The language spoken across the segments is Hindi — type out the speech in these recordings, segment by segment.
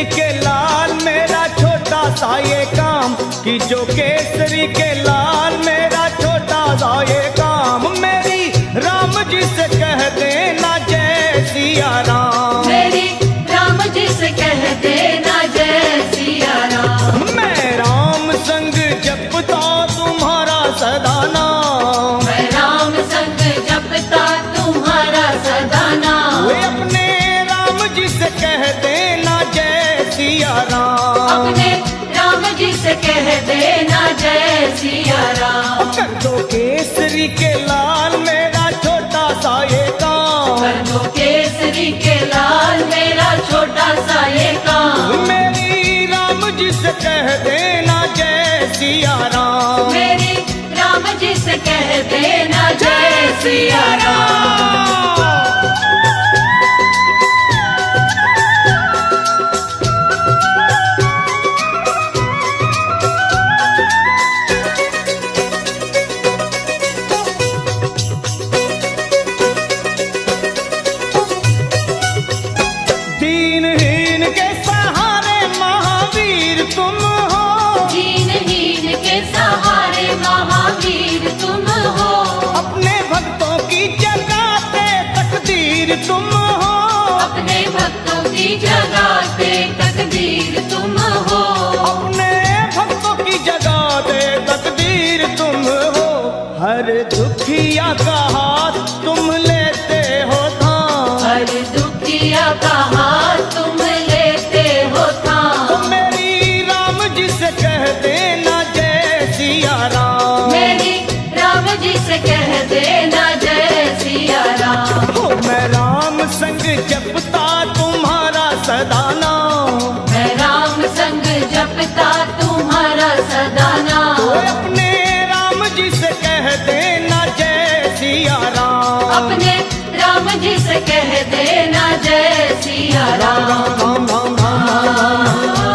केसरी के लाल मेरा छोटा सा ये काम, कि जो केसरी के लाल मेरा छोटा सा ये काम, मेरी राम जी से कह देना जय सिया राम, मेरी राम जी से कह देना जय सिया राम। मैं राम संग जपता तुम्हारा सदा नाम, मैं राम संग जपता तुम्हारा सदा नाम। वे अपने राम जी से कह देना जय सिया राम, अपने राम जी से कह देना जय सिया राम। कर दो केसरी के लाल मेरा छोटा सा ये काम, कर दो केसरी के लाल मेरा छोटा सा ये काम, मेरी राम जी से कह देना जय सिया राम, मेरी राम जी से कह देना जय सिया राम। दीनहीन के सहारे महावीर तुम हो, दीनहीन के सहारे महावीर तुम हो, अपने भक्तों की जगाते तकदीर तुम हो, अपने भक्तों की जगाते तकदीर तुम हो, अपने भक्तों की जगाते तकदीर तुम हो, हर दुखिया का हाथ तुम लेते हो थाम, हर दुखिया का हाथ तुम लेते हो थाम। तो मेरी राम जी से कह देना जय सिया राम, मेरी राम जी से कह देना जय सिया राम। हो मैं राम संग जपता तुम्हारा सदा नाम, मैं राम संग जपता तुम्हारा सदा नाम। तो अपने राम जी से कह देना जय सिया राम, अपने राम जी से कह देना जय सिया राम राम। राम राम राम राम राम।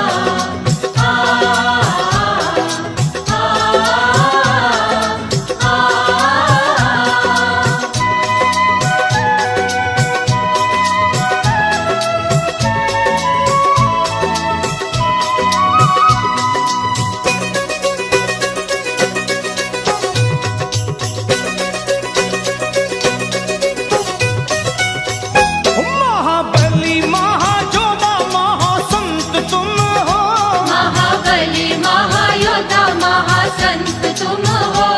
महाबली महाजोधा महासंत तुम हो, महाबली महायोद्धा महासंत तुम हो,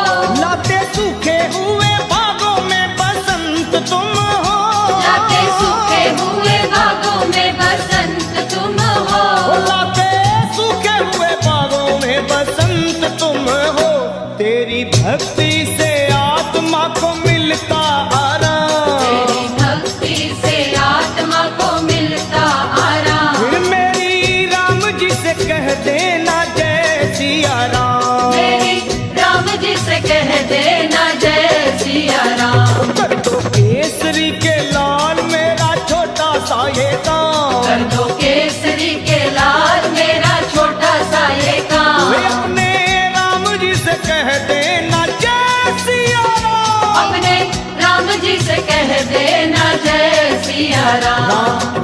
लाते सूखे हुए बागों में बसंत तुम हो, लाते सूखे हुए बागों में बसंत तुम हो, लाते सूखे हुए बागों में बसंत तुम हो, तेरी भक्ति से आत्मा को मिलता आराम, तेरी भक्ति से आत्मा को मिलता आराम। फिर मेरी राम जी से कह देना जय सिया राम, मेरी राम जी से कह देना जय सिया राम। कर दो केसरी के लाल मेरा छोटा सा ये काम, कर दो केसरी के लाल मेरा छोटा सा ये काम, वे अपने राम जी से कह देना जय सिया राम, अपने राम जी से कह देना जय सिया राम।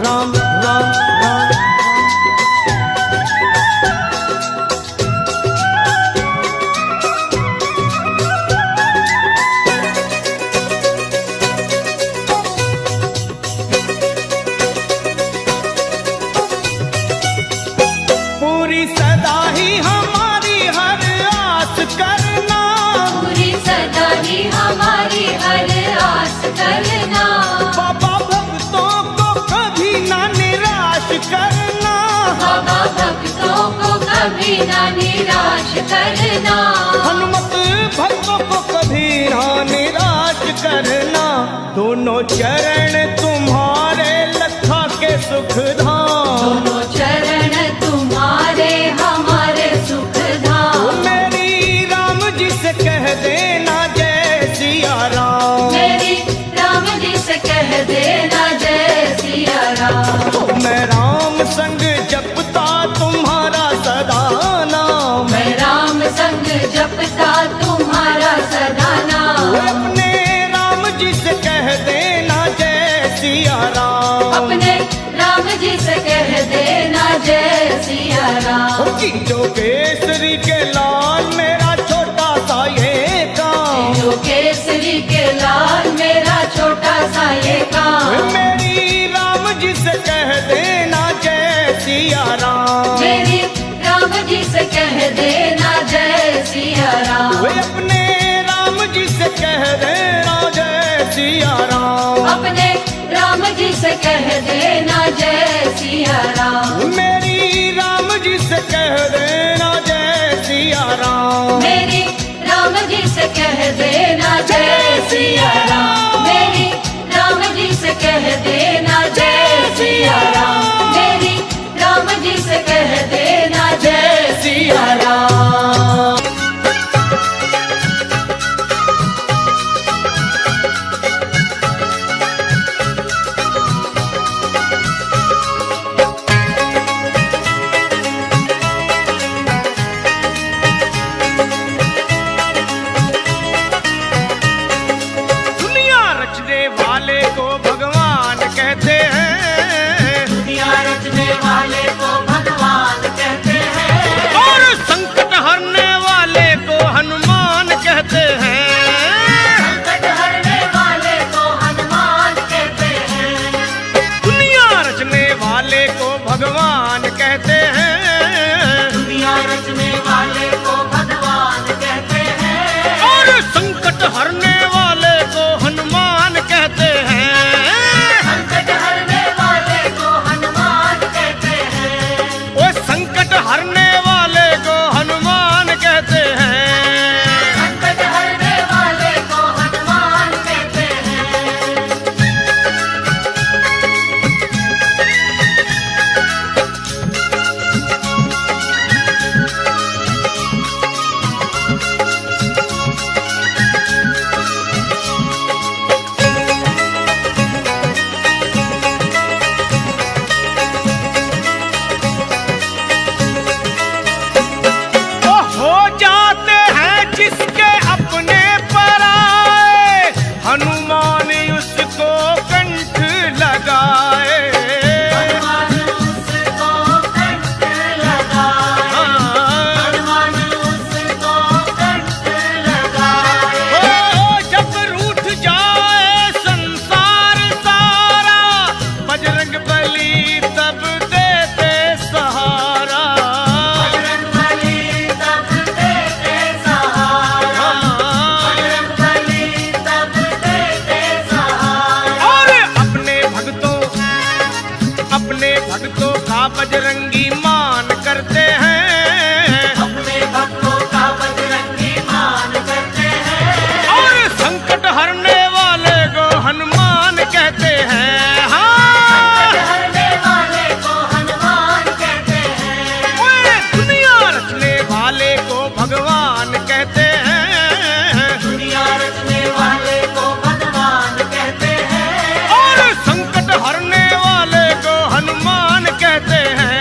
राम राम राम राम। पूरी सदा ही हमारी हर आस करना, पूरी सदा ही हमारी हर आस करना, बाबा भक्तों को कभी ना निराश करना, बाबा भक्तों को कभी ना निराश करना, हनुमत भक्तों को कभी ना निराश करना, दोनों चरण तुम्हारे लखा के सुख धाम, दोनों चरण तुम्हारे हमारे सुख धाम। मेरी राम जी से कह देना जय सिया राम, मेरी राम जी से कह देना जय सिया राम। तो मैं राम संग जपता तुम्हारा सदा नाम, मैं राम संग जपता तुम्हारा सदा नाम, अपने राम जी से कह देना जय सिया राम, अपने राम जी से कह देना राम। खींचो केसरी के लाल मेरा छोटा सा ये काम, जो केसरी के लाल मेरा छोटा सा ये काम। मेरी राम जी से कह देना जय सिया राम, मेरी राम जी से कह देना जय सिया राम। वे अपने राम जी से कह देना जय सिया राम, अपने राम जी से कह देना जय सिया राम। मेरी राम जी से कह देना जय सिया राम, मेरी राम जी से कह देना जय सिया राम। मेरी राम जी से कह देना जय सिया राम। मेरी राम जी से कह देना जय सिया राम। दुनिया रचने वाले को भगवान कहते हैं, दुनिया रचने वाले को भगवान कहते हैं। और संकट हरने वाले को हनुमान कहते हैं। संकट हरने वाले को हनुमान कहते हैं। दुनिया रचने वाले को भगवान कहते हैं, दुनिया रचने वाले को भगवान कहते हैं। और संकट हरने वाले को हनुमान कहते हैं। संकट हरने वाले को हनुमान कहते हैं। वो संकट हरने वाले को हनुमान कहते हैं। संकट हरने वाले को हनुमान कहते हैं। वो हो जाते हैं जिसके अपने पर आए, हनुमान उसको कंठ लगाए। हनुमान उसको कंठ लगाए। हाँ। हनुमान उसको कंठ लगाए। ओ जब रूठ जाए संसार सारा, बजरंग बली तब देते सहारा। बजरंग बली तब देते सहारा। बजरंग बली तब देते सहारा। और अपने भक्तों का बजरंगी मान करते हैं, अपने भक्तों का बजरंगी मान करते हैं। और संकट हरने वाले को हनुमान कहते हैं। हाँ। संकट हरने वाले को हनुमान कहते हैं। ओए दुनिया रचने वाले को भगवान कहते हैं, दुनिया रचने वाले को भगवान कहते हैं। और संकट हरने वाले को हनुमान कहते हैं।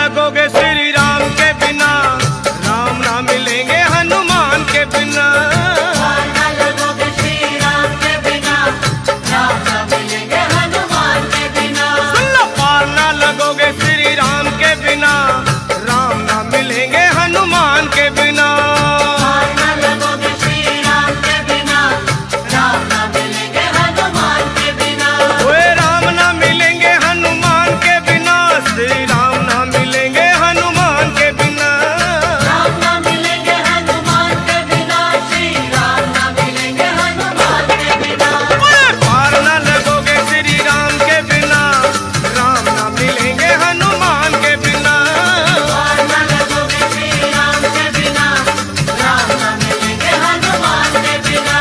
लगोगे श्री राम के बिना, राम ना मिलेंगे हनुमान के बिना। पार न लगोगे श्री राम के बिना, राम न मिलेंगे हनुमान के बिना। सुन लो, पार ना लगोगे श्री राम के बिना, राम ना मिलेंगे हनुमान के बिना। पार न लगोगे श्री राम के बिना, राम न मिलेंगे हनुमान के बिना। ओए राम ना मिलेंगे हनुमान के बिना, श्री राम ना मिलेंगे हनुमान के बिना। राम न मिलेंगे हनुमान के बिना, श्री राम न मिलेंगे हनुमान के बिना। ओए पार ना लगोगे श्री राम के बिना, राम ना मिलेंगे हनुमान के बिना। पार न लगोगे श्री राम के बिना, राम न मिलेंगे हनुमान के बिना।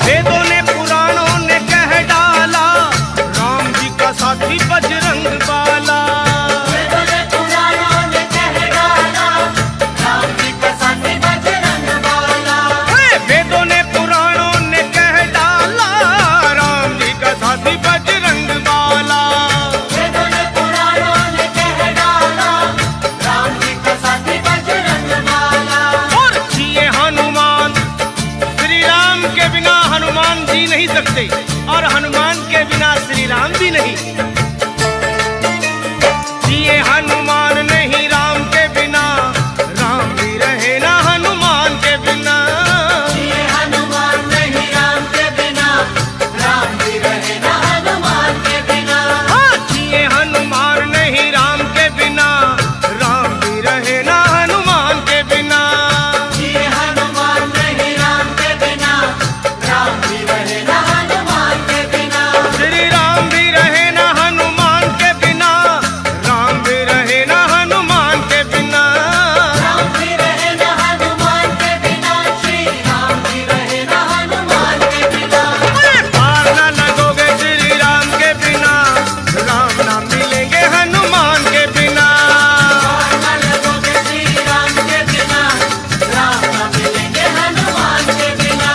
वेदों ने पुराणों ने कह डाला, राम जी का साथी बजरंग बाला। वेदों ने पुराणों ने कह डाला, राम जी का साथी बजरंग बाला। वेदों ने पुराणों ने कह डाला, राम जी का साथी बजरंग बाला। वेदों ने पुराणों ने कह डाला, राम जी का साथी बजरंग बाला। और जिए हनुमान, श्री राम के बिना हनुमान जी नहीं सकते, और हनुमान के बिना श्री राम भी नहीं। जिए हनुमान नहीं राम के बिना, राम भी रहे ना हनुमान के बिना। ये हनुमान नहीं राम के बिना, राम भी रहे ना हनुमान के बिना। हाँ, जिए हनुमान नहीं राम के बिना, राम भी रहे ना हनुमान के बिना। ये हनुमान नहीं राम के बिना, राम भी रहे ना हनुमान के बिना। श्री राम भी रहे ना हनुमान के बिना, राम भी रहे ना हनुमान के बिना। राम भी रहे ना हनुमान के बिना, श्री राम भी रहे ना हनुमान के बिना। पार ना लगोगे श्री राम के बिना, राम ना मिलेंगे हनुमान के बिना। पार न लगोगे श्री राम के बिना, राम न मिलेंगे हनुमान के बिना।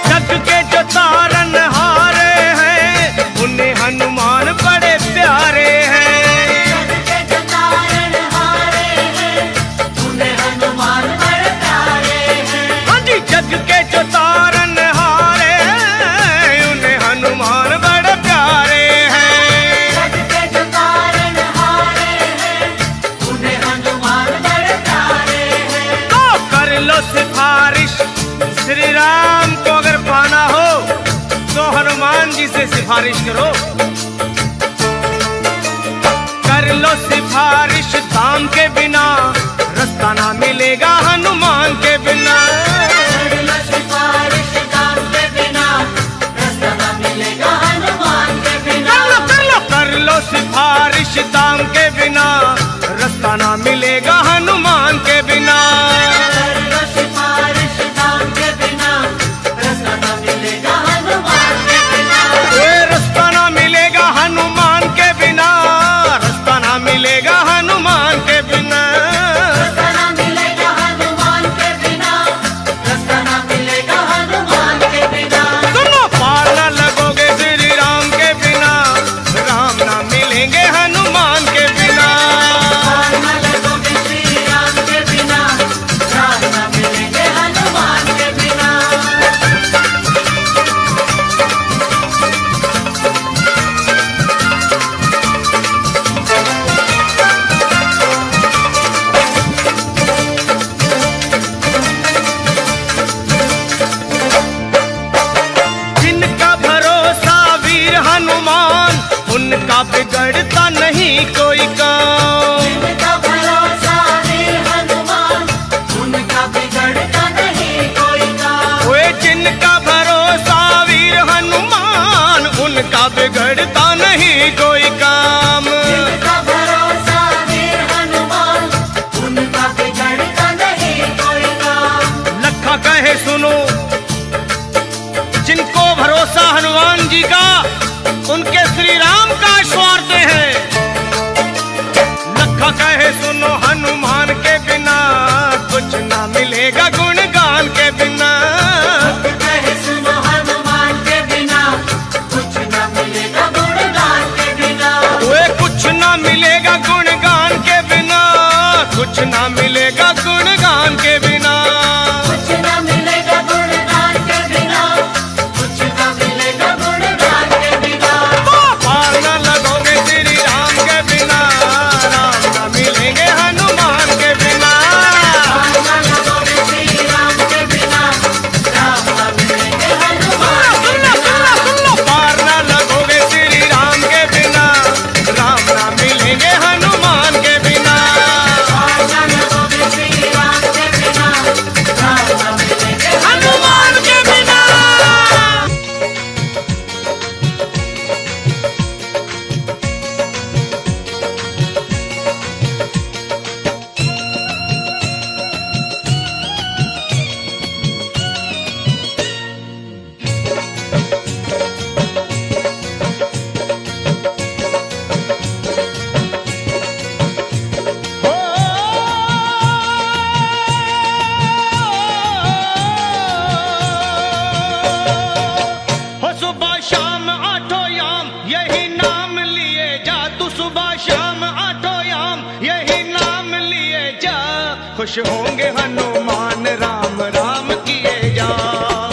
जग के जो तारन हारे हैं, उन्हें हनुमान बड़े प्यारे हैं। जग के जो तारण हारे हैं, उन्हें हनुमान बड़े प्यारे हैं। हाँ जी, जग के जो तारन हारे हैं, उन्हें हनुमान बड़े प्यारे हैं। जग के जो तारण हारे हैं, उन्हें हनुमान बड़े प्यारे हैं। तो कर लो सिफारिश, श्री राम को अगर पाना हो तो हनुमान जी से सिफारिश करो। कर लो सिफारिश दाम के बिना, रास्ता ना मिलेगा हनुमान के बिना। कर लो सिफारिश दाम के बिना, रास्ता न मिलेगा हनुमान के बिना। कर लो सिफारिश दाम के बिना, रास्ता ना मिलेगा हनुमान के बिना। कर लो सिफारिश दाम के बिना, रास्ता न मिलेगा हनुमान के बिना। ये रास्ता ना मिलेगा हनुमान के बिना, रास्ता ना मिलेगा हनुमान के बिना। रास्ता न मिलेगा हनुमान के बिना, रास्ता न मिलेगा हनुमान के बिना। सुनो, पार ना लगोगे श्री राम के बिना, राम ना मिलेंगे हनुमान के बिना। पार न लगोगे श्री राम के बिना, राम न मिलेंगे हनुमान के बिना। जिनका भरोसा वीर हनुमान, उनका बिगड़ता नहीं कोई काम। जिनका भरोसा वीर हनुमान, उनका बिगड़ता नहीं कोई काम। ओए जिनका भरोसा वीर हनुमान, जिनका बिगड़ता नहीं कोई काम। जिनका भरोसा वीर हनुमान, उनका बिगड़ता नहीं कोई काम। लखा कहे सुनो, जिनको भरोसा हनुमान जी का, उनके श्री राम का स्वार्थ है। लखा कहे सुनो, हनुमान के बिना कुछ ना मिलेगा, गुणगान के बिना। कहे सुनो, हनुमान के बिना कुछ न मिलेगा, गुणगान के बिना। वे कुछ ना मिलेगा गुणगान के बिना, कुछ ना मिलेगा गुणगान के बिना। कुछ न मिलेगा गुणगान के बिना, कुछ न मिलेगा गुणगान के बिना। पार न लगोगे श्री राम के बिना, राम न मिलेंगे हनुमान के बिना। राम न लगोगे श्री राम के बिना, राम न मिलेंगे हनुमान के बिना। पार न लगोगे श्री राम के बिना, राम न मिलेंगे हनुमान के बिना। राम न लगोगे श्री राम के बिना, राम न मिलेंगे हनुमान के बिना। हो सुबह शाम आठों याम यही नाम लिए जा, तू सुबह शाम आठों याम यही नाम लिए जा। खुश होंगे हनुमान राम राम किए जा।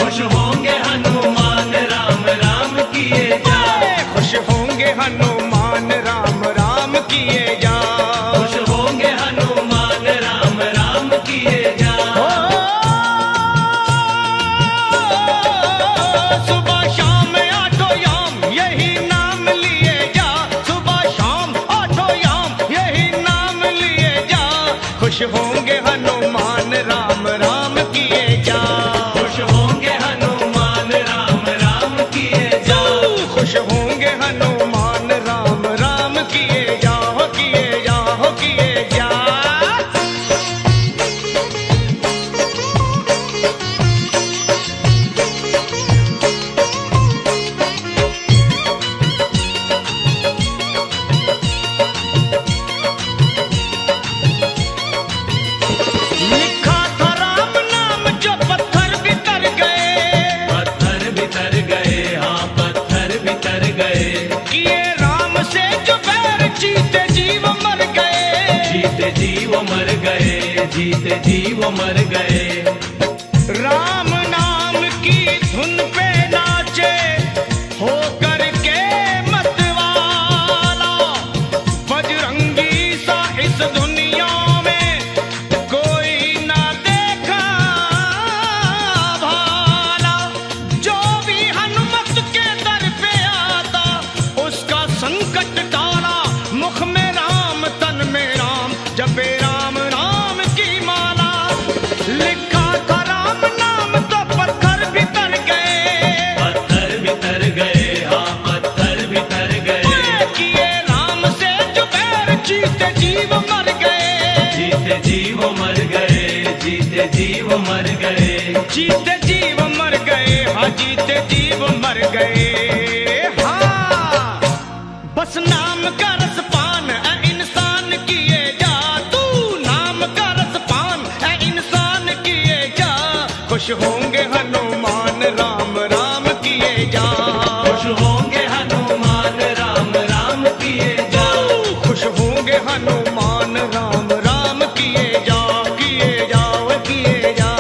खुश होंगे हनुमान राम राम किए जा। खुश होंगे हनुमान राम राम किए जा। खुश होंगे हनुमान राम राम किए जा। सुबह शाम आठों याम यही नाम लिए जा, सुबह शाम आठों याम यही नाम लिए जा। खुश होंगे हनुमान राम राम किए जा। खुश होंगे हनुमान राम राम किए जा। खुश होंगे हनुमान राम राम किए जा, हो किए जा, हो किए जा। लिखा था राम नाम जो पत्थर बितर गए, पत्थर बितर गए, हाँ पत्थर बितर गए। किए राम से जो बैर जीते जीव मर गए। जीते जीव मर गए, जीते जीव मर गए। राम नाम की धुन पे नाचे हो करके मतवाला, बजरंगी सा इस दुनिया में कोई ना देखा भाला। जो भी हनुमत के दर पे आता उसका संकट टाला। मुख में राम तन में राम, जपे राम राम की माला। लिखा था राम नाम तो पत्थर बितर गए। पत्थर बितर गए, हाँ पत्थर बितर गए। किए राम से जो बैर जीते जीव मर गए। जीते जीव मर गए, जीते जीव मर गए। जीते जीव मर गए, हाँ जीते जीव मर गए। हाँ बस नाम का रसपान है इंसान किए जा, तू नाम का रसपान है इंसान किए जा। खुश होंगे हनुमान राम राम किए जा। खुश होंगे हनुमान राम राम किए जा। खुश होंगे हनुमान राम राम किए जा, किए जा, वे किए जा।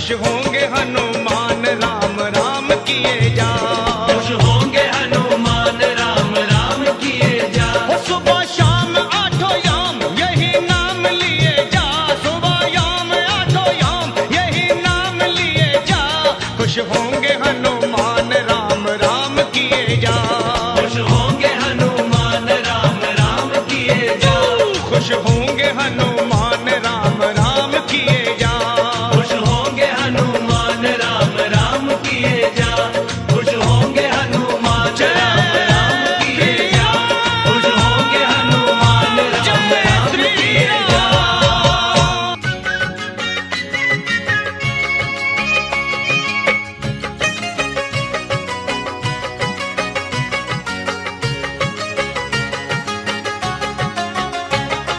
खुश होंगे हनुमान राम राम किए जा। खुश होंगे हनुमान राम राम किए जा। ओ सुबह शाम आठों याम यही नाम लिए जा, सुबह याम आठों याम यही नाम लिए जा। खुश होंगे हनुमान राम राम किए जा। खुश होंगे हनुमान राम राम किए जा। खुश होंगे हनुमान राम राम किए जा। खुश होंगे हनुमान राम राम किए जा। खुश होंगे हनुमान राम राम किए जा। खुश होंगे हनुमान राम राम किए जा।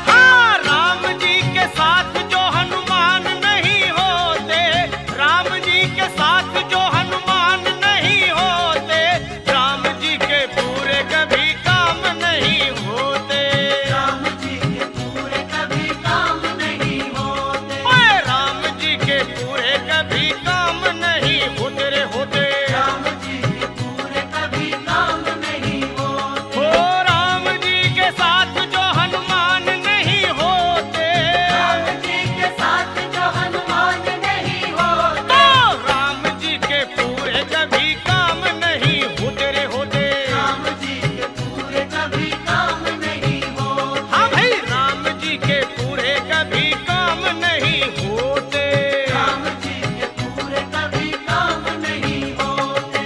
हाँ, राम जी के साथ जो हनुमान नहीं होते, राम जी के साथ जो हनुमान नहीं होते, राम जी के पूरे कभी काम नहीं होते। राम जी के पूरे कभी काम नहीं होते। ओए राम जी के पूरे कभी काम नहीं होते रे होते। राम जी के पूरे कभी काम नहीं होते। ओ राम जी के साथ जो हनुमान नहीं होते, राम जी के साथ जो हनुमान नहीं होते। तो राम जी के पूरे कभी काम नहीं होते रे होते। राम जी के पूरे कभी काम नहीं होते। हाँ भाई, राम जी के पूरे कभी काम नहीं होते। राम जी के पूरे कभी काम नहीं होते।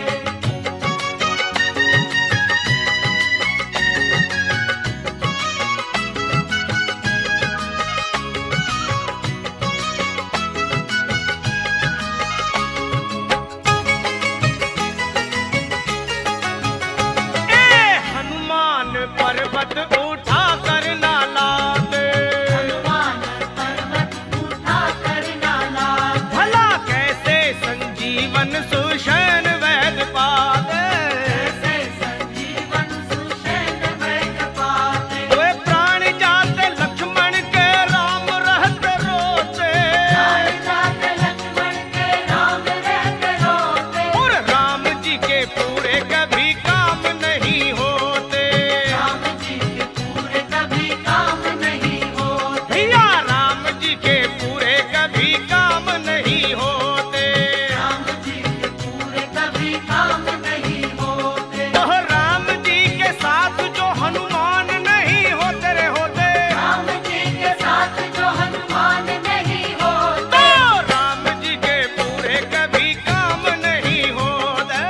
हनुमान पर्वत उठा कर ना लाते, हनुमान पर्वत उठा कर ना लाते। भला कैसे संजीवन सुषैण वैद पाते। कैसे संजीवन सुषैण वैद पाते। वे प्राण जाते लक्ष्मण के राम रहते रोते, प्राण जाते लक्ष्मण के राम रहते रोते। और राम जी के पूरे कभी काम नहीं होते। राम जी के पूरे कभी काम नहीं होते। भैया राम जी के पूरे कभी काम नहीं होते। राम जी के पूरे कभी काम नहीं होते। तो राम जी के साथ जो हनुमान नहीं होते रे होते, राम जी के साथ जो हनुमान नहीं होते। तो राम जी के पूरे कभी काम नहीं होते।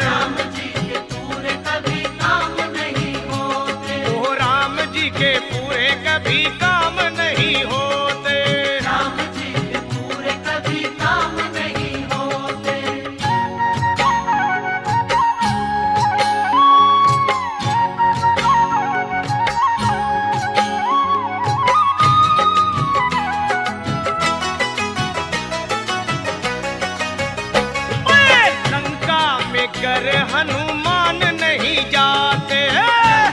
राम जी के पूरे कभी काम नहीं होते। ओ राम जी के पूरे कभी काम नहीं होते। राम जी के पूरे कभी काम नहीं होते। ओए, लंका में गर हनुमान नहीं जाते,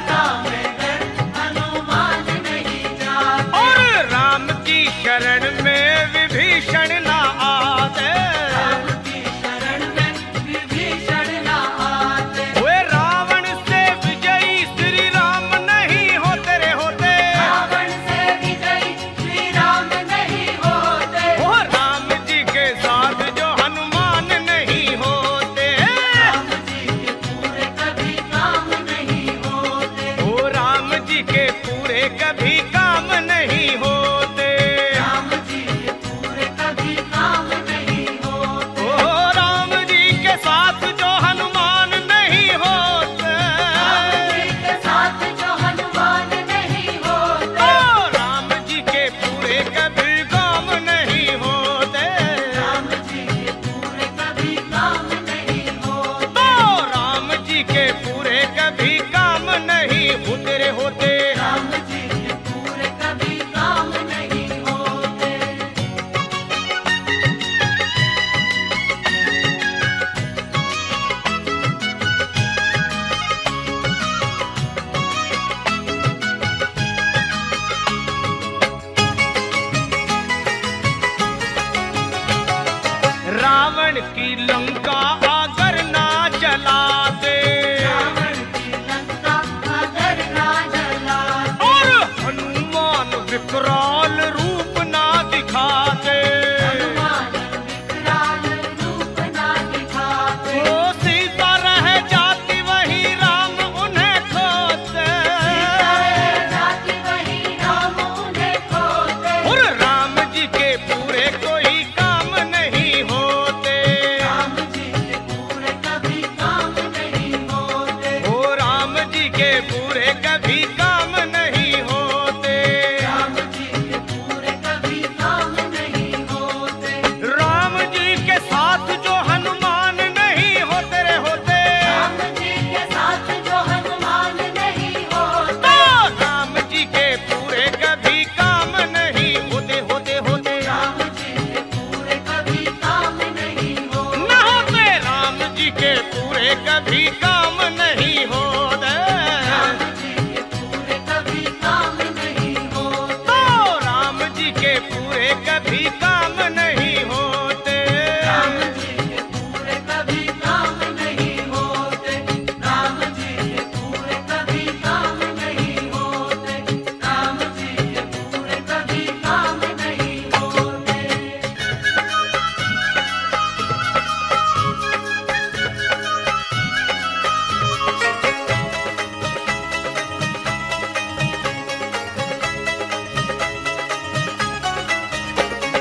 राम घर हनुमान नहीं जाते। और राम की शरण में विभीषण ना आते। राम की शरण में विभीषण ना आते। वे रावण से विजयी श्री राम नहीं होते रे होते। रावण से विजयी श्री राम नहीं होते। ओ राम जी के साथ जो हनुमान नहीं होते। राम जी के पूरे कभी काम नहीं होते। ओ राम जी के पूरे कभी काम नहीं होते। राम जी रावण की लंका अगर ना जलाते, रावण की लंका अगर ना जलाते, और हनुमान विकराल रूप ना दिखाते, हनुमान विकराल रूप ना दिखाते, वो सीता रह जाती वही राम उन्हें खोते, सीता रह जाती वही राम उन्हें खोते, और राम जी के पूरे कोई काम नहीं होते, राम जी के पूरे कभी काम नहीं होते, ओ राम जी के पूरे कभी काम नहीं होते, राम जी के पूरे कभी काम नहीं होते, राम जी के साथ जो हनुमान नहीं होते रे होते, राम जी के साथ जो हनुमान नहीं होते, तो राम जी के पूरे कभी काम नहीं होते होते होते राम जी के पूरे कभी काम नहीं होते, न होते, राम जी के पूरे कभी काम नहीं होते, राम जी के पूरे कभी काम नहीं होते, तो राम जी के पूरे कभी काम नहीं होते, राम जी के पूरे कभी काम नहीं होते, राम जी के पूरे कभी काम नहीं होते, राम जी के पूरे कभी काम नहीं होते।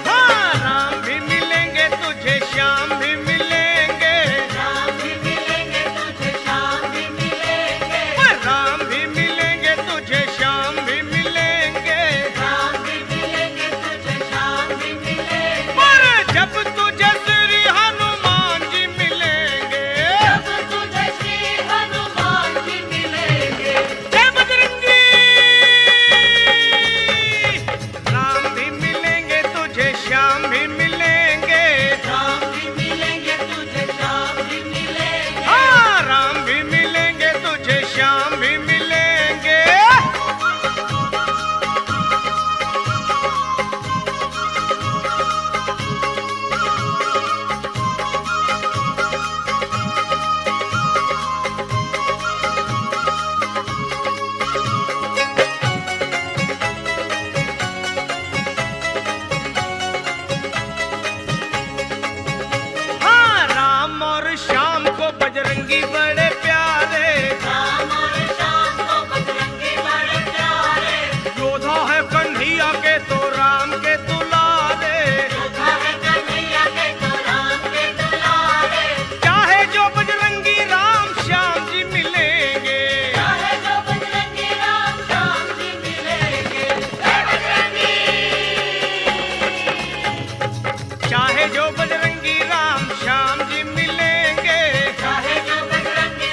हाँ, राम भी मिलेंगे तुझे, श्याम भी मिलेंगे, राम भी मिलेंगे तुझे, श्याम भी मिलेंगे, राम भी मिलेंगे तुझे, श्याम भी मिलेंगे, राम भी मिलेंगे तुझे, श्याम भी मिलेंगे, पर जब तुझे श्री हनुमान जी मिलेंगे, जब तुझे श्री हनुमान जी मिलेंगे, जय बजरंगी, राम भी मिलेंगे तुझे, श्याम भी मिलेंगे, राम भी मिलेंगे तुझे, श्याम भी मिलेंगे, हाँ, राम भी मिलेंगे तुझे, श्याम भी मिलेंगे, हाँ, राम और श्याम को बजरंगी बड़े प्यारे, राम और श्याम को बजरंगी बड़े प्यारे, योद्धा है कन्हैया के तो राम के दुलारे, योद्धा है कन्हैया के तो राम के दुलारे, चाहे जो बजरंगी राम श्याम जी मिलेंगे, चाहे जो बजरंगी राम श्याम जी मिलेंगे, जय बजरंगी, चाहे जो बजरंगी राम श्याम जी मिलेंगे, चाहे जो बजरंगी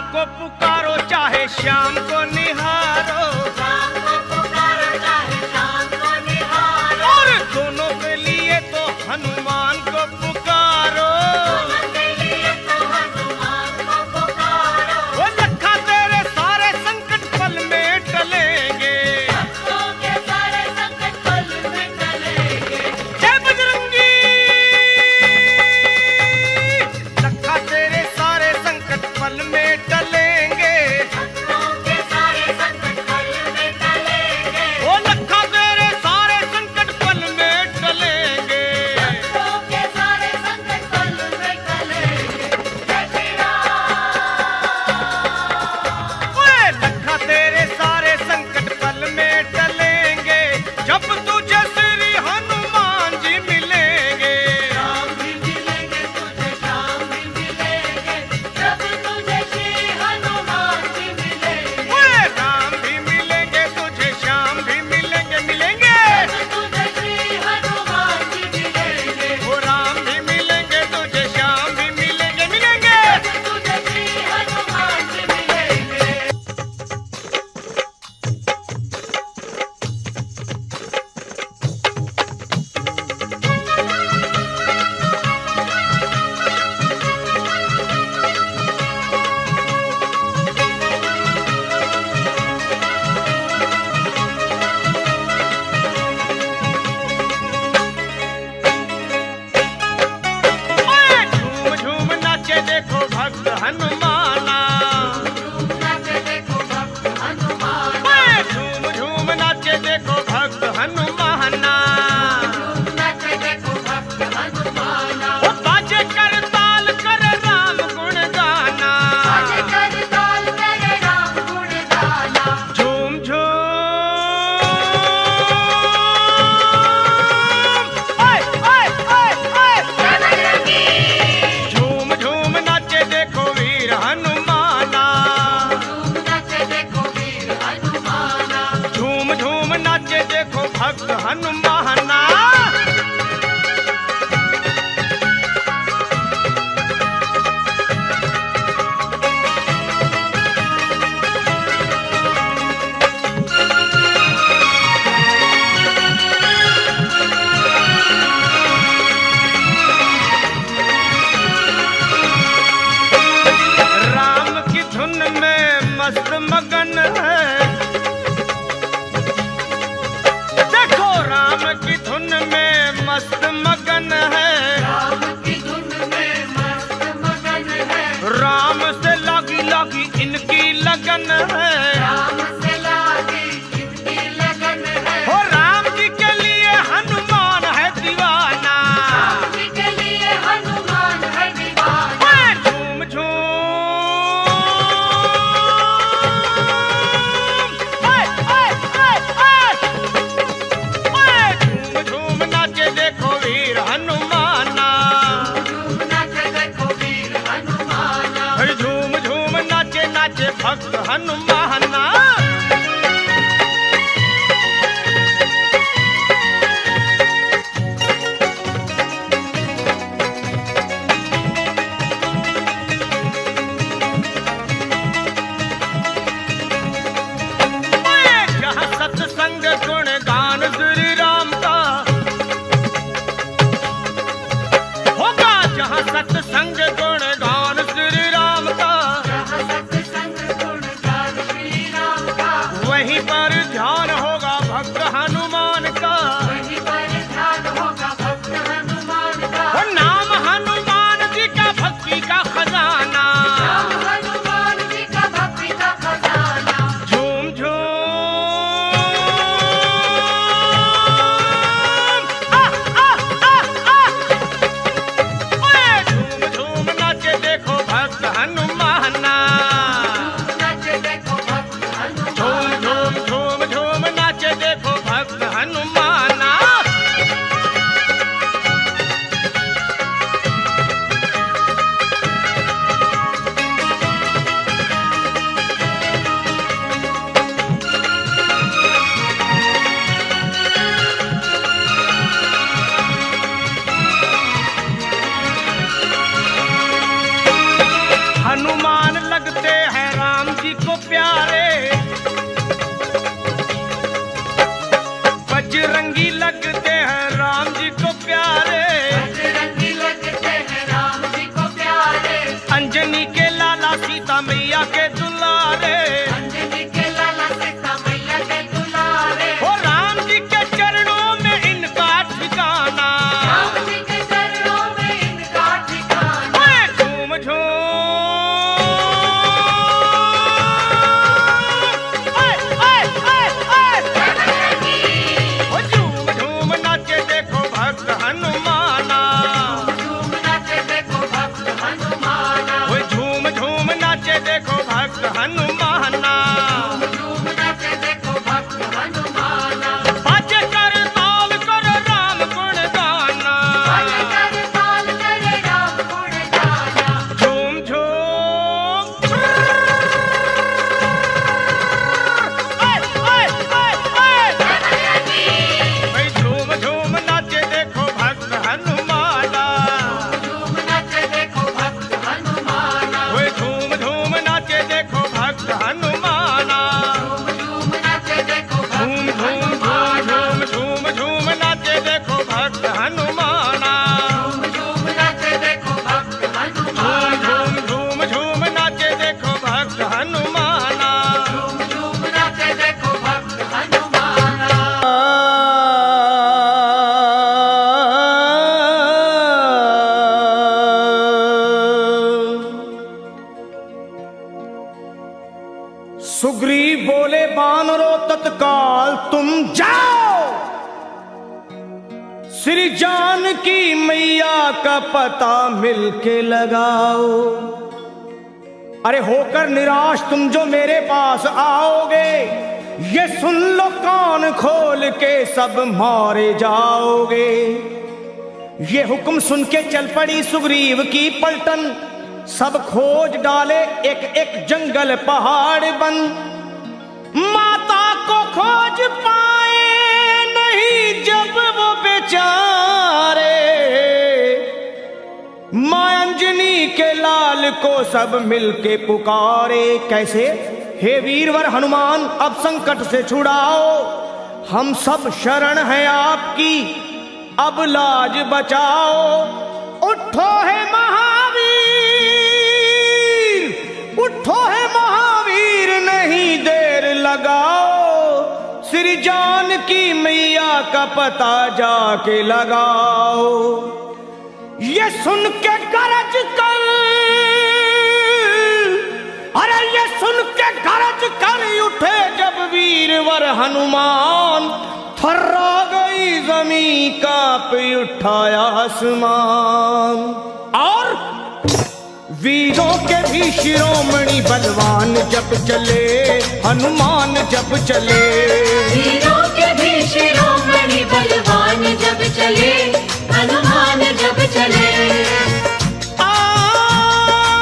को पुकारो चाहे शाम को निहारो, शाम को पुकारो चाहे शाम को निहारो, और दोनों के लिए तो हनुमान को पुकारो। दोनों के लिए तो हनुमान को पुकारो। वो लखा तेरे सारे संकट पल में टलेंगे, भक्तों के सारे संकट पल में टलेंगे। जय बजरंगी। लखा तेरे सारे संकट पल में टलेंगे, भक्तों के सारे संकट पल में टलेंगे। वो लखा तेरे सारे संकट पल में टलेंगे। भक्तों के सारे संकट पल में टलेंगे। जय श्री राम। ओए लखा तेरे सारे संकट पल में टलेंगे, जब तुझे श्री हनुमान जी मिलेंगे। राम भी मिलेंगे तुझे, श्याम भी मिलेंगे, जब तुझे श्री हनुमान जी मिलेंगे। ओए राम भी मिलेंगे तुझे, श्याम भी मिलेंगे, मिलेंगे। जब तुझे श्री हनुमान जी मिलेंगे। वो राम भी मिलेंगे तुझे, श्याम भी मिलेंगे, मिलेंगे। जब तुझे श्री हनुमान जी मिलेंगे। ओए झूम झूम नाचे देखो भक्त हनुमाना। झूम नाचे देखो भक्त हनुमान। ओए झूम झूम नाचे देखो भक्त हनुमाना। झूम नाचे देखो भक्त हनुमान। वो बाजे कर ताल करे राम गुण गाना। आज कर ताल करे राम गुण गाना। झूम झूम ओए ओए ओए ओए जय बजरंगी। झूम झूम नाचे देखो वीर हनुमाना। झूम नाचे देखो वीर हनुमान। झूम झूम नाचे देखो भक्त हनुमाना। राम की धुन में मस्त मगन है, देखो राम की धुन में मस्त मगन है। राम की धुन में मस्त मगन है। राम से लागी लागी इनकी लगन है। राम से लागी इनकी लगन है। हो राम जी के लिए हनुमान है दीवाना। राम जी के लिए हनुमान है दीवाना। ओए झूम झूम ओए ओए ओए ओए ओए झूम झूम नाचे देखो वीर हनुमाना। झूम नाचे देखो वीर हनुमान। अरे झूम झूम नाचे नाचे भक्त हनुमाना। ओए जहाँ सत्संग गुण गान श्री राम का होगा, जहाँ सत्संग गुण गान श्री राम का, जहाँ सत्संग गुण गान श्री राम का। वहीं पर ध्यान होगा भक्त हनुमान का। वहीं पर ध्यान होगा भक्त हनुमान का। वो नाम हनुमान जी का भक्ति का खजाना। राम हनुमान जी का भक्ति का खजाना। झूम झूम आ आ आ आ ओए झूम बानरों तत्काल तुम जाओ, श्री जानकी मैया का पता मिलके लगाओ। अरे होकर निराश तुम जो मेरे पास आओगे, ये सुन लो कान खोल के सब मारे जाओगे। ये हुक्म सुन के चल पड़ी सुग्रीव की पलटन, सब खोज डाले एक एक जंगल पहाड़ बन। माता को खोज पाए नहीं जब वो बेचारे, मां अंजनी के लाल को सब मिलके पुकारे। कैसे? हे वीरवर हनुमान अब संकट से छुड़ाओ, हम सब शरण हैं आपकी, अब लाज बचाओ। उठो है महावीर, उठो है महावीर, नहीं देर लगाओ, श्री जानकी मैया का पता जाके लगाओ। ये सुन के गरज कर, अरे ये सुन के गरज कर उठे जब वीरवर हनुमान, थर्रा गई जमीन कांप उठाया आसमान। और वीरों के भी शिरोमणि बलवान जब चले, हनुमान जब चले। वीरों के भी शिरोमणि बलवान जब चले, हनुमान जब चले।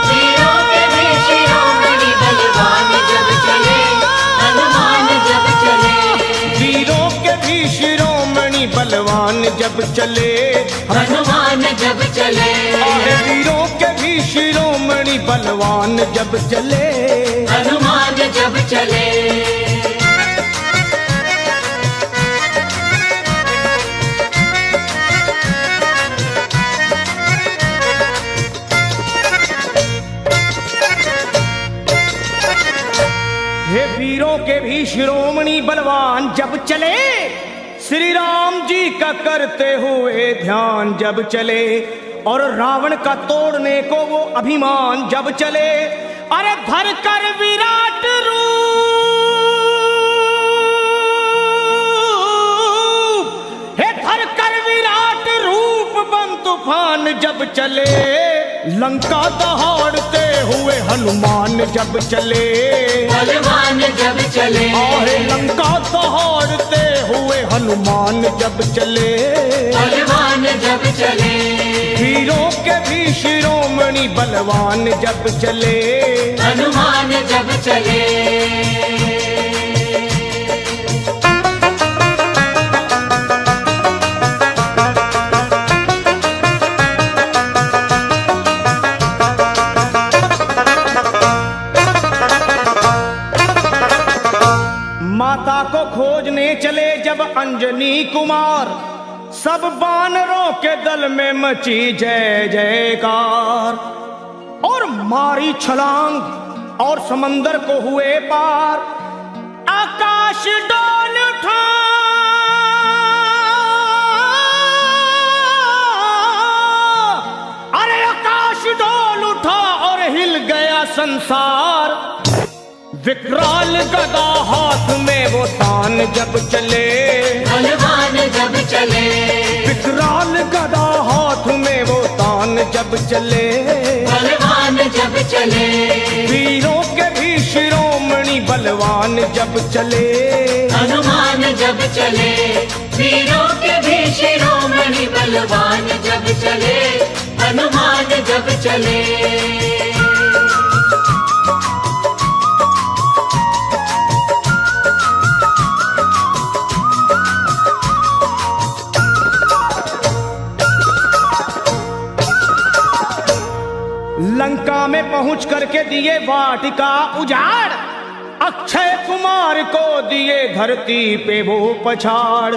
वीरों के भी शिरोमणि बलवान जब चले, हनुमान जब चले। वीरों के भी शिरोमणि बलवान जब चले, हनुमान जब चले। अरे वीरों के भी शिरोमणि बलवान जब चले, हनुमान जब चले। हे वीरों के भी शिरोमणि बलवान जब चले, श्री राम जी का करते हुए ध्यान जब चले, और रावण का तोड़ने को वो अभिमान जब चले। अरे धर कर विराट रूप, हे धर कर विराट रूप बन तूफान जब चले, लंका दहाड़ते हुए हनुमान जब चले, बलवान जब चले। अरे लंका दहाड़ते हुए हनुमान जब चले, बलवान जब चले। वीरों के भी शिरोमणि बलवान जब चले, हनुमान जब चले। माता को खोजने चले जब अंजनी कुमार, सब बानरों के दल में मची जय जयकार। और मारी छलांग और समंदर को हुए पार, आकाश डोल उठा, अरे आकाश डोल उठा और हिल गया संसार। विकराल गदा हाथ में वो तान जब चले, बलवान जब चले। विकराल गदा हाथ में वो तान जब चले, बलवान जब चले। वीरों के भी शिरोमणि बलवान जब चले, हनुमान जब चले। वीरों के भी शिरोमणि बलवान जब चले, हनुमान जब चले। लंका में पहुंच करके दिए वाटिका उजाड़, अक्षय कुमार को दिए धरती पे वो पछाड़।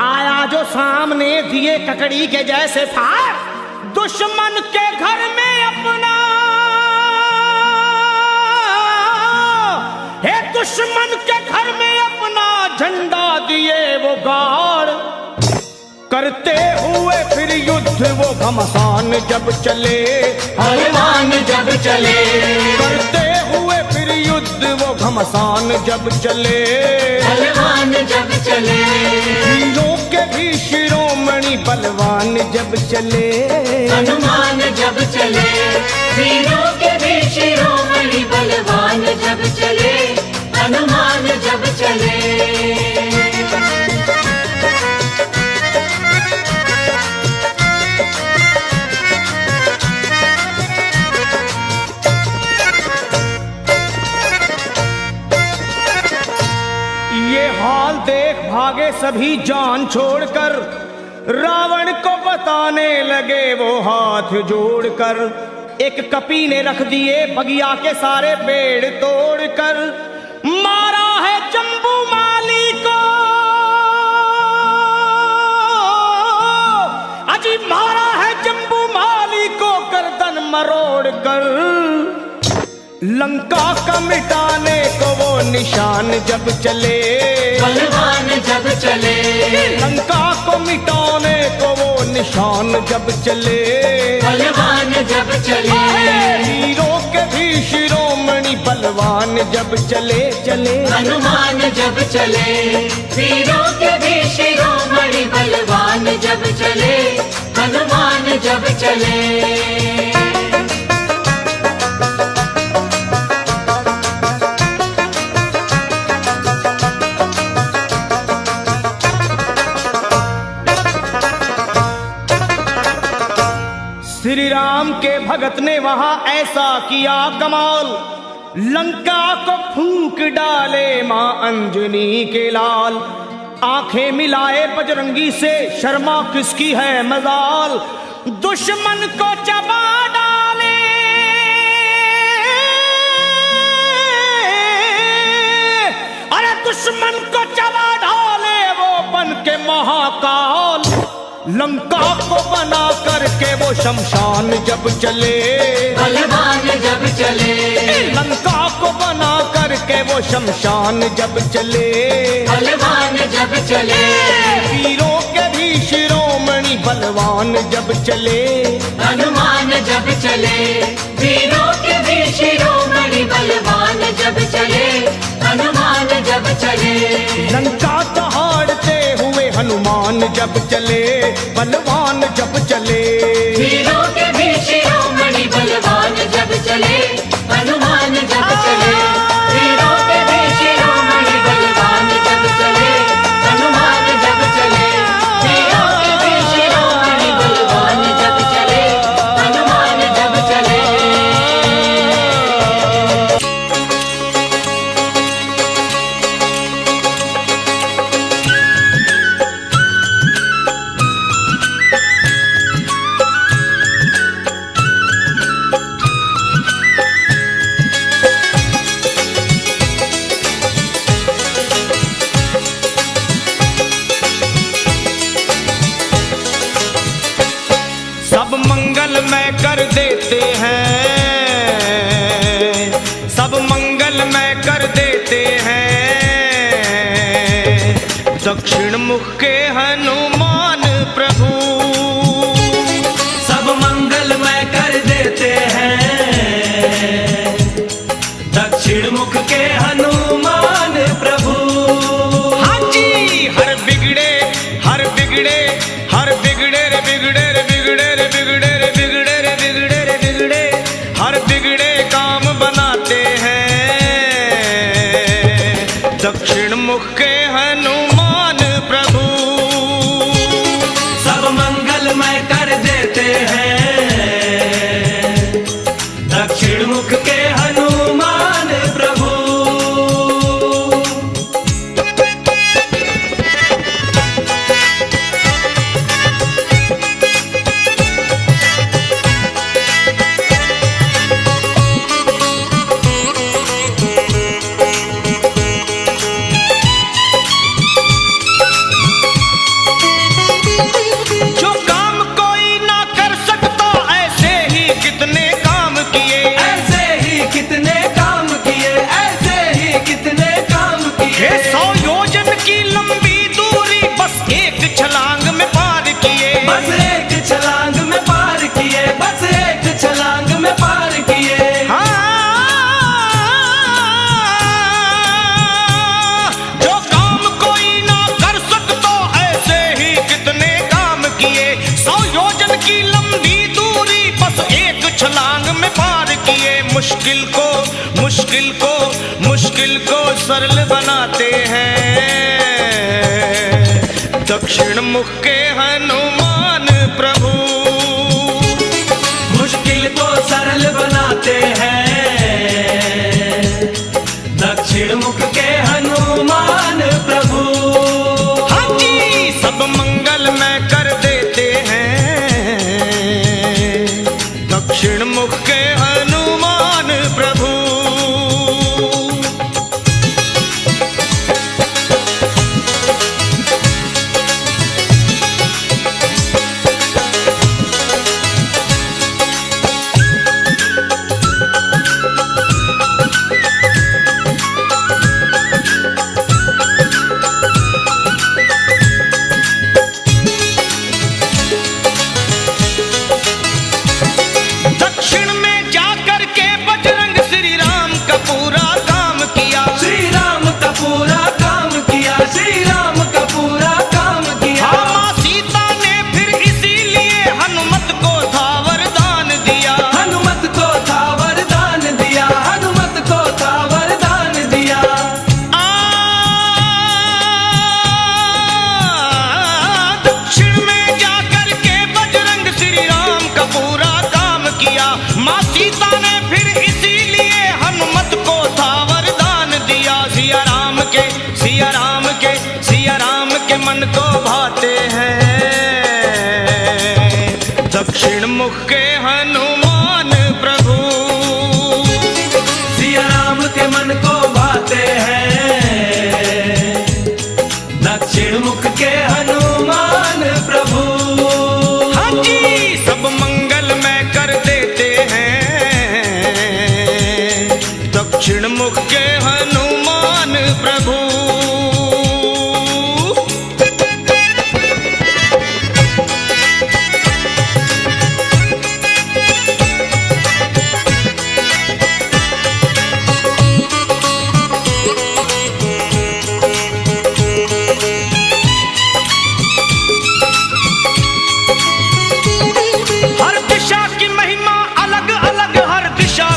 आया जो सामने दिए ककड़ी के जैसे फाड़, दुश्मन के घर में अपना, हे दुश्मन के घर में अपना झंडा दिए वो गाड़। करते हुए फिर युद्ध वो घमसान जब चले, हनुमान जब चले। करते हुए फिर युद्ध वो घमसान जब चले, बलवान जब चले, वीरों के भी शिरोमणि बलवान जब चले, हनुमान जब चले, वीरों के भी शिरोमणि बलवान जब चले, हनुमान जब चले। ये हाल देख भागे सभी जान छोड़कर, रावण को बताने लगे वो हाथ जोड़कर। एक कपी ने रख दिए बगिया के सारे पेड़ तोड़कर, मारा है जम्बू माली को, अजी मारा है जम्बू माली को गर्दन मरोड़ कर। लंका का मिटाने को वो निशान जब चले, बलवान जब चले, लंका को मिटाने को वो निशान जब चले, बलवान जब चले, वीरों के भी शिरोमणि बलवान जब चले चले, हनुमान जब चले, वीरों के भी शिरोमणि बलवान जब चले, हनुमान जब चले। श्री राम के भगत ने वहां ऐसा किया कमाल, लंका को फूंक डाले मां अंजनी के लाल। आंखें मिलाए बजरंगी से, शर्मा किसकी है मजाल, दुश्मन को चबा डाले, अरे दुश्मन को चबा डाले वो बन के महाकाल। लंका को बना करके वो शमशान जब चले, बलवान जब चले, लंका को बना करके वो शमशान जब चले, बलवान जब चले, वीरों के भी शिरोमणि बलवान जब चले, हनुमान जब चले, वीरों के भी शिरोमणि बलवान जब चले, हनुमान जब चले। लंका दहाड़ते हुए हनुमान जब चले, बलवान जब चले, वीरों के भी शिरोमणि बलवान जब चले, हनुमान जब चले, वीरों के भी शिरोमणि बलवान जब चले, हनुमान जब चले, वीरों के भी शिरोमणि बलवान जब चले, हनुमान जब चले। सब मंगलमय कर देते हैं, सब मंगलमय कर देते हैं, दक्षिण मुख के हनुमान प्रभु। सब मंगलमय कर देते हैं, दक्षिण मुख के हनुमान प्रभु। हाँ जी, हर बिगड़े हर बिगड़े हर बिगड़े रे बिगड़े रे बिगड़े रे बिगड़े रे बिगड़े रे बिगड़े रे बिगड़े, हर बिगड़े काम बनाते हैं, दक्षिण मुख के हनुमान प्रभु। सब मंगलमय कर देते हैं, दक्षिण मुख के हनुमान प्रभु। जो काम कोई ना कर सकता, ऐसे ही कितने काम किए, ऐसे ही कितने काम किए, ऐसे ही कितने काम किए। 100 योजन की लंबी दूरी बस एक छलांग में पार किए, बस एक छलांग में पार किए, बस एक छलांग में पार किए। हाँ, छलांग में पार किए, मुश्किल को सरल बनाते हैं। दक्षिण मुख के हनुमान प्रभु मुश्किल को सरल बनाते हैं। दक्षिण मुख के हनुमान प्रभु हाँ जी सब मंगल में कर देते हैं। दक्षिण मुख के हनुमान प्रभु मन को भाते हैं। दक्षिण मुख के हनुमान प्रभु सिया राम के मन को भाते हैं। दक्षिण मुख के हनुमान प्रभु हाँ जी सब मंगल में कर देते हैं। दक्षिण मुख के हनुमान प्रभु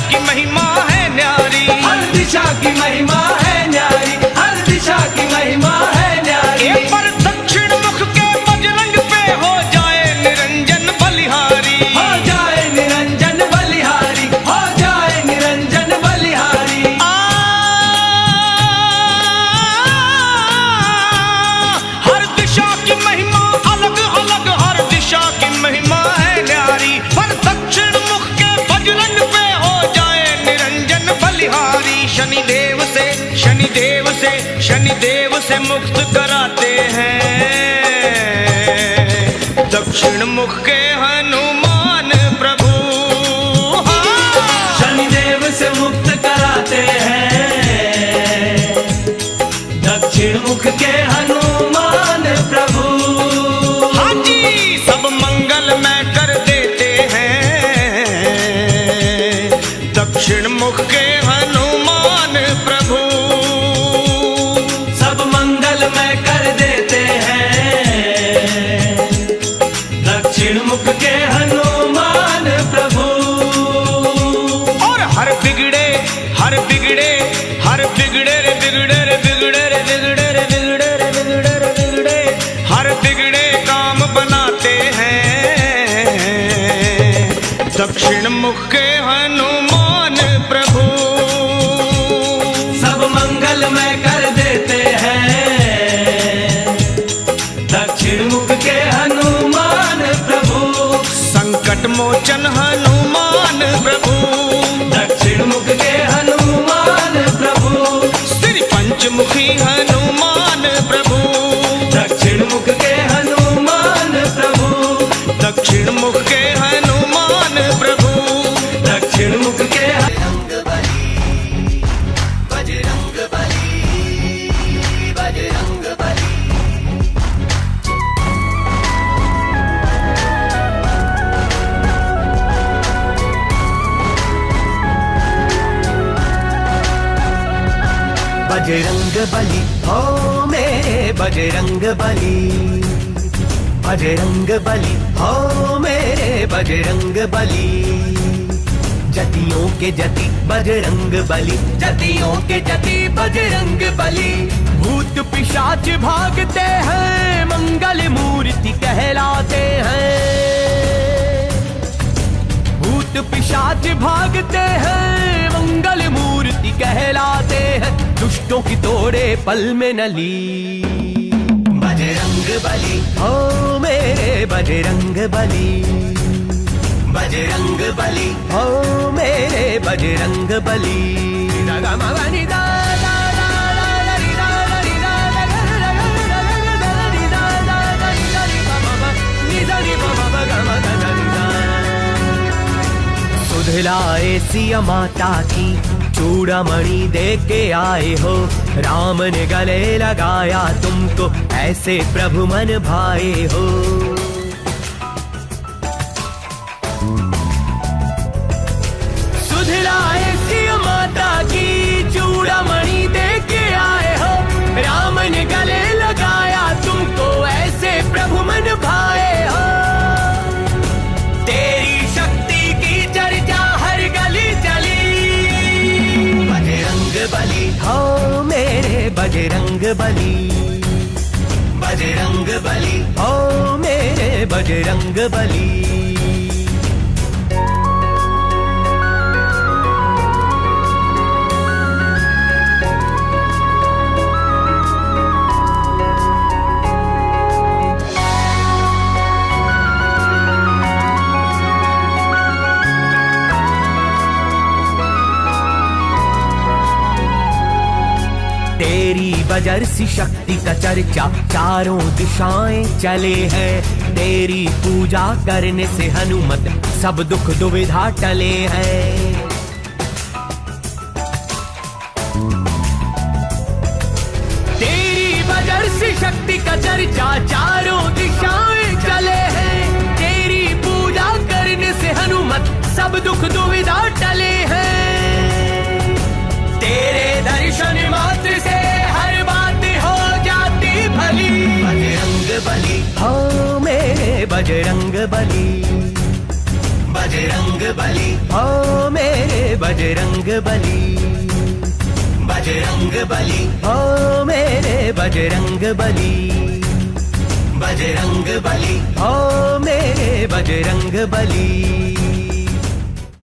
की महिमा है न्यारी, हर दिशा की महिमा है न्यारी। पर दक्षिण मुख के बजरंग पे हो जाए निरंजन बलिहारी, हो जाए निरंजन बलिहारी, हो जाए निरंजन बलिहारी। हर दिशा की महिमा अलग अलग, हर दिशा की महिमा है न्यारी। पर दक्षिण मुख के बजरंग पे हो जाए निरंजन बलिहारी। शनिदेव से मुक्त कराते हैं। दक्षिण मुख के हनुमान प्रभु शनिदेव से मुक्त कराते हैं। दक्षिण मुख के हनुमान प्रभु हाँ जी सब मंगल में कर देते हैं। दक्षिण मुख के हनुमान प्रभु सब मंगल में कर देते हैं। दक्षिण मुख के हनुमान प्रभु और हर बिगड़े हर बिगड़े काम बनाते हैं। दक्षिण मुख के हनुमान प्रभु सब मंगल में कर देते हैं। दक्षिण मुख के हनुमान प्रभु संकट मोचन हनुमान प्रभु। दक्षिण मुख के हनुमान प्रभु श्री पंचमुखी हनुमान प्रभु। दक्षिण मुख के हनुमान प्रभु दक्षिण मुख के हनुमान प्रभु। दक्षिण मुख के बजरंग बली हो मेरे बजरंग बली, बजरंग बली हो मेरे बजरंग बली। के जति बजरंग बली, जतियों के जति बजरंग बली। भूत पिशाच भागते हैं, मंगल मूर्ति कहलाते हैं। भूत पिशाच भागते हैं, मंगल मूर्ति कहलाते हैं। दुष्टों की तोड़े पल में नली, बजरंग बली ओ मेरे बजरंग बली। बजरंग बली ओ मेरे बजरंग बली। सुधलाए सिया माता की चूड़ामणि दे के आए हो, राम ने गले लगाया तुमको, ऐसे प्रभु मन भाए हो। सुधलाए सिया माता की चूड़ामणि दे के आए हो, राम ने गले लगाया तुमको, ऐसे प्रभु मन भाए हो। तेरी शक्ति की चर्चा हर गली चली, बजरंग बली हो मेरे बजरंग बली। बजरंग बली हो मेरे बजरंग बली। तेरी बजर सी शक्ति का चर्चा चारों दिशाएं चले हैं, तेरी पूजा करने से हनुमत सब दुख दुविधा टले हैं। तेरी बजर सी शक्ति का चर्चा चारों दिशाएं चले हैं, तेरी पूजा करने से हनुमत सब दुख दुविधा टले हैं। तेरे दर्शन मात्र से हर बात हो जाती भली, बजरंग बली हो मेरे बजरंग बली। बजरंग बली हो मेरे बजरंग बली। बजरंग बली हो मेरे बजरंग बली। बजरंग बली हो मेरे बजरंग बली।